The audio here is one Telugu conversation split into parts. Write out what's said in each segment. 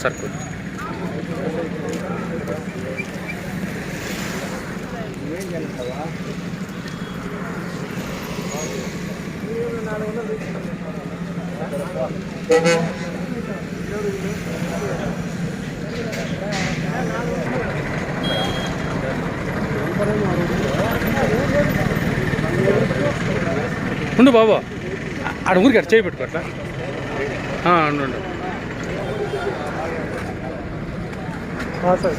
సర్కుల్ ఉండు బాబు, ఆడ ఊరికి అటు చేయి పెట్టుకో అట్లా. ఉండు సార్.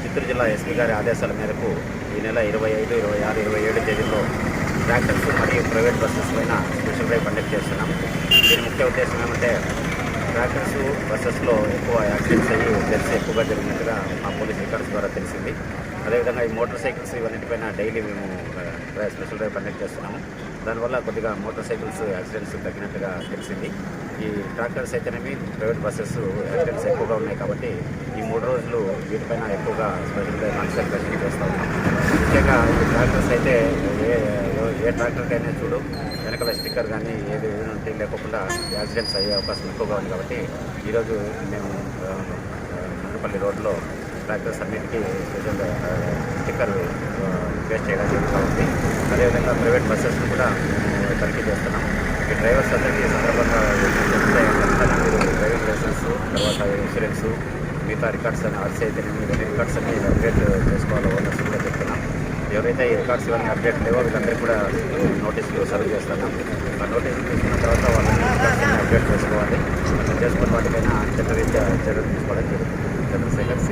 చిత్తూరు జిల్లా ఎస్పీ గారి ఆదేశాల మేరకు ఈ నెల 25, 26, 27 తేదీల్లో ట్రాక్టర్స్ మరియు ప్రైవేట్ బస్సెస్ పైన స్పెషల్ డ్రైవ్ కండక్ట్ చేస్తున్నాం. దీని ముఖ్య ఉద్దేశం ఏమంటే ట్రాక్టర్స్ బస్సెస్లో ఎక్కువ యాక్సిడెంట్స్ అయ్యి డెత్స్ ఎక్కువగా జరిగినట్టుగా మా పోలీస్ రికార్డ్స్ ద్వారా తెలిసింది. అదేవిధంగా ఈ మోటార్ సైకిల్స్ ఇవన్నిటిపైన డైలీ మేము స్పెషల్ డ్రైవ్ కండక్ట్ చేస్తున్నాము. దానివల్ల కొద్దిగా మోటార్ సైకిల్స్ యాక్సిడెంట్స్ తగ్గినట్టుగా తెలిసింది. ఈ ట్రాక్టర్స్ అయితేనేమి ప్రైవేట్ బస్సెస్ యాక్సిడెంట్స్ ఎక్కువగా ఉన్నాయి కాబట్టి ఈ 3 రోజులు వీటిపైన ఎక్కువగా స్పెషల్ డ్రైవ్ కాన్సన్ట్రేషన్ చేస్తూ ఉన్నాం. ముఖ్యంగా ఈ ట్రాక్టర్స్ అయితే ఏ ట్రాక్టర్కైనా చూడు వెనకాల స్టిక్కర్ కానీ ఏది ఉంటే లేకుండా యాక్సిడెంట్స్ అయ్యే అవకాశం ఎక్కువగా ఉంది. కాబట్టి ఈరోజు మేము మండపల్లి రోడ్లో ట్రాక్టర్స్ అన్నిటికీ స్పెషల్ స్టిక్కర్ పేస్ట్ చేయడం జరుగుతూ ఉంది. అదేవిధంగా ప్రైవేట్ బస్సెస్ను కూడా తనిఖీ చేస్తున్నాం. ఈ డ్రైవర్స్ అందరికీ సందర్భంగా ఖచ్చితంగా మీరు డ్రైవింగ్ లైసెన్స్, తర్వాత ఇన్సూరెన్స్, మిగతా రికార్డ్స్ అని ఆర్సీ అయితే ఇవన్నీ రికార్డ్స్ అన్ని అప్డేట్ చేసుకోవాలో ఓనర్స్ కూడా చెప్తున్నాం. ఎవరైతే ఈ రికార్డ్స్ ఇవన్నీ అప్డేట్ లేవో వీళ్ళందరికీ కూడా నోటీసులు సర్వ్ చేస్తున్నాం. ఆ నోటీసులు తీసుకున్న తర్వాత వాళ్ళని రికార్డ్స్ అప్డేట్ చేసుకోవాలి. చేసుకున్న వాటికైనా చట్టరీత్యా చర్యలు తీసుకోవడం జరుగుతుంది. చంద్రశేఖర్